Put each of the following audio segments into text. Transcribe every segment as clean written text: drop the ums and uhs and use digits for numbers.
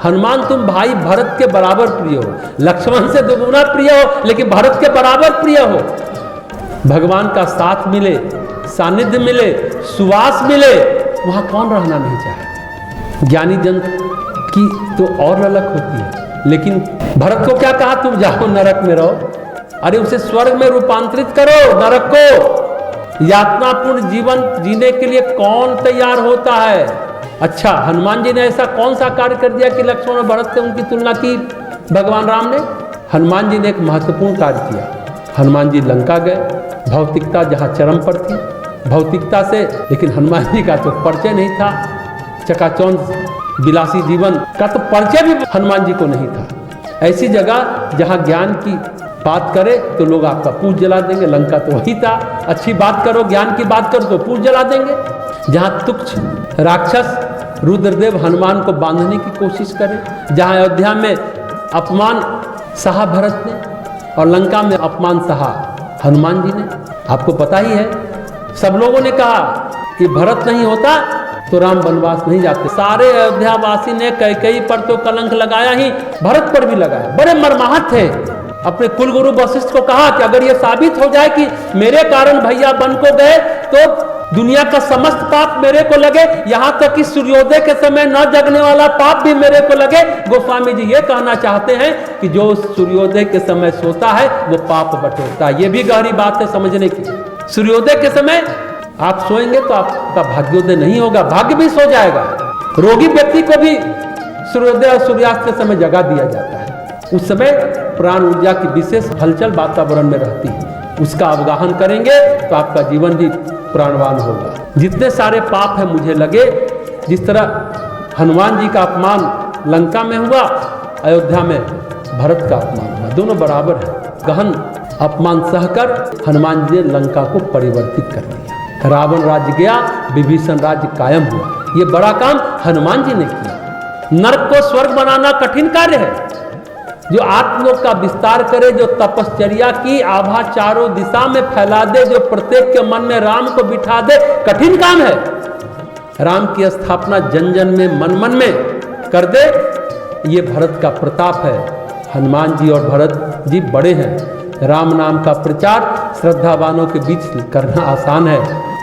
हनुमान तुम भाई भरत के बराबर प्रिय हो, लक्ष्मण से दुगुना प्रिय हो, लेकिन भरत के बराबर प्रिय हो। भगवान का साथ मिले, सानिध्य मिले, सुवास मिले, वहां कौन रहना नहीं चाहे। ज्ञानी जन की तो और ललक होती है, लेकिन भरत को क्या कहा, तुम जाओ नरक में रहो। अरे उसे स्वर्ग में रूपांतरित करो, नरक को। यातनापूर्ण जीवन जीने के लिए कौन तैयार होता है। अच्छा, हनुमान जी ने ऐसा कौन सा कार्य कर दिया कि लक्ष्मण और भरत से उनकी तुलना की भगवान राम ने। हनुमान जी ने एक महत्वपूर्ण कार्य किया। हनुमान जी लंका गए, भौतिकता जहाँ चरम पर थी, भौतिकता से, लेकिन हनुमान जी का तो परिचय नहीं था। चकाचौंध विलासी जीवन का तो परिचय भी हनुमान जी को नहीं था। ऐसी जगह जहाँ ज्ञान की बात करे तो लोग आपका पूज जला देंगे, लंका तो वही था। अच्छी बात करो, ज्ञान की बात करो तो पूज जला देंगे। जहाँ तुच्छ राक्षस रुद्रदेव हनुमान को बांधने की कोशिश करे, जहाँ अयोध्या में अपमान सहा भरत ने और लंका में अपमान सहा हनुमान जी ने। आपको पता ही है, सब लोगों ने कहा कि भरत नहीं होता तो राम वनवास नहीं जाते। सारे अयोध्यावासी ने कैकेयी पर तो कलंक लगाया ही, भरत पर भी लगाया। बड़े मर्माहत थे। अपने कुलगुरु वशिष्ठ को कहा कि अगर ये साबित हो जाए कि मेरे कारण भैया वन को गए तो दुनिया का समस्त पाप मेरे को लगे, यहां तक कि सूर्योदय के समय न जगने वाला पाप भी मेरे को लगे। गोस्वामी जी ये कहना चाहते हैं कि जो सूर्योदय के समय सोता है वो पाप बटोरता है। ये भी गहरी बात है समझने की। सूर्योदय के समय आप सोएंगे तो आपका भाग्योदय नहीं होगा, भाग्य भी सो जाएगा। रोगी व्यक्ति को भी सूर्योदय और सूर्यास्त के समय जगा दिया जाता है। उस समय प्राण ऊर्जा की विशेष हलचल वातावरण में रहती है। उसका अवगाहन करेंगे तो आपका जीवन भी प्राणवान होगा। जितने सारे पाप है मुझे लगे, जिस तरह हनुमान जी का अपमान लंका में हुआ, अयोध्या में भरत का अपमान हुआ, दोनों बराबर है। गहन अपमान सहकर हनुमान जी ने लंका को परिवर्तित कर दिया। रावण राज्य गया, विभीषण राज्य कायम हुआ। ये बड़ा काम हनुमान जी ने किया। नरक को स्वर्ग बनाना कठिन कार्य है। जो आत्मलोक का विस्तार करे, जो तपश्चर्या की आभा चारों दिशा में फैला दे, जो प्रत्येक के मन में राम को बिठा दे, कठिन काम है। राम की स्थापना जन जन में, मन मन में कर दे, ये भरत का प्रताप है। हनुमान जी और भरत जी बड़े हैं। राम नाम का प्रचार श्रद्धावानों के बीच करना आसान है,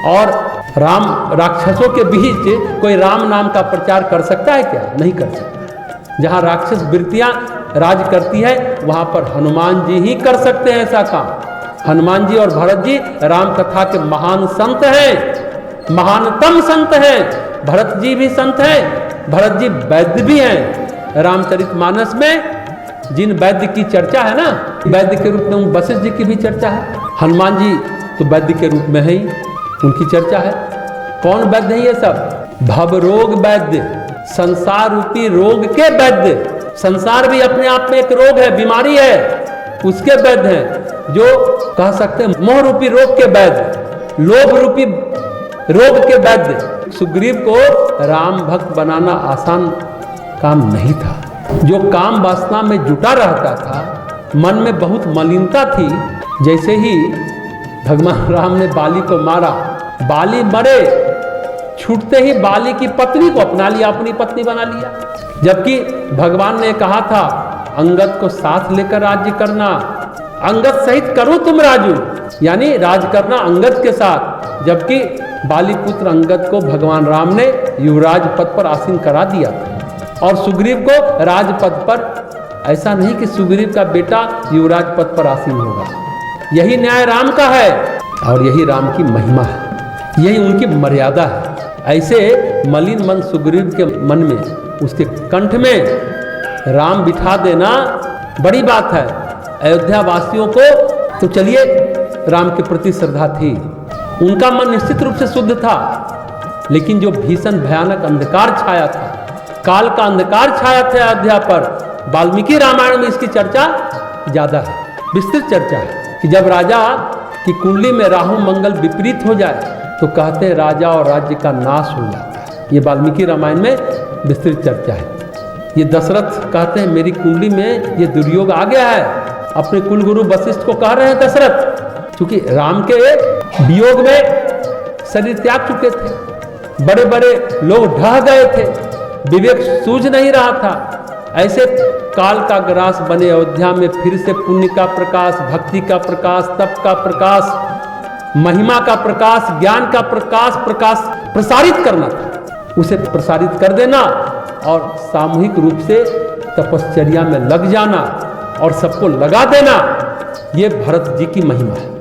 और राम राक्षसों के बीच कोई राम नाम का प्रचार कर सकता है क्या? नहीं कर सकता। जहाँ राक्षस वृत्तियाँ राज करती है वहाँ पर हनुमान जी ही कर सकते हैं ऐसा काम। हनुमान जी और भरत जी राम कथा के महान संत हैं, महानतम संत हैं। भरत जी भी संत हैं, भरत जी वैद्य भी हैं। रामचरितमानस में जिन वैद्य की चर्चा है ना, वैद्य के रूप में वशिष्ठ जी की भी चर्चा है। हनुमान जी तो वैद्य के रूप में है ही, उनकी चर्चा है। कौन वैद्य है ये सब? भवरोग वैद्य, संसार रूपी रोग के वैद्य। संसार भी अपने आप में एक रोग है, बीमारी है, उसके वैद्य हैं। जो कह सकते हैं मोह रूपी रोग के वैद्य, लोभ रूपी रोग के वैद्य। सुग्रीव को राम भक्त बनाना आसान काम नहीं था। जो काम वासना में जुटा रहता था, मन में बहुत मलिनता थी। जैसे ही भगवान राम ने बाली को मारा, बाली मरे, छूटते ही बाली की पत्नी को अपना लिया, अपनी पत्नी बना लिया। जबकि भगवान ने कहा था अंगद को साथ लेकर राज्य करना, अंगद सहित करो तुम राजू, यानी राज करना अंगद के साथ। जबकि बाली पुत्र अंगद को भगवान राम ने युवराज पद पर आसीन करा दिया था, और सुग्रीव को राजपद पर। ऐसा नहीं कि सुग्रीव का बेटा युवराज पद पर आसीन होगा। यही न्याय राम का है और यही राम की महिमा है, यही उनकी मर्यादा है। ऐसे मलिन मन सुग्रीव के मन में, उसके कंठ में राम बिठा देना बड़ी बात है। अयोध्या वासियों को तो चलिए राम के प्रति श्रद्धा थी, उनका मन निश्चित रूप से शुद्ध था, लेकिन जो भीषण भयानक अंधकार छाया था, काल का अंधकार छाया था अयोध्या पर, वाल्मीकि रामायण में इसकी चर्चा ज्यादा है, विस्तृत चर्चा है। कि जब राजा की कुंडली में राहु मंगल विपरीत हो जाए तो कहते हैं राजा और राज्य का नाश हो जाता है। ये वाल्मीकि रामायण में विस्तृत चर्चा है। ये दशरथ कहते हैं मेरी कुंडली में ये दुर्योग आ गया है। अपने कुलगुरु वशिष्ठ को कह रहे हैं दशरथ, क्योंकि राम के वियोग में शरीर त्याग चुके थे, बड़े बड़े लोग ढह गए थे, विवेक सूझ नहीं रहा था। ऐसे काल का ग्रास बने अयोध्या में फिर से पुण्य का प्रकाश, भक्ति का प्रकाश, तप का प्रकाश, महिमा का प्रकाश, ज्ञान का प्रकाश प्रसारित करना था। उसे प्रसारित कर देना और सामूहिक रूप से तपश्चर्या में लग जाना और सबको लगा देना, ये भरत जी की महिमा है।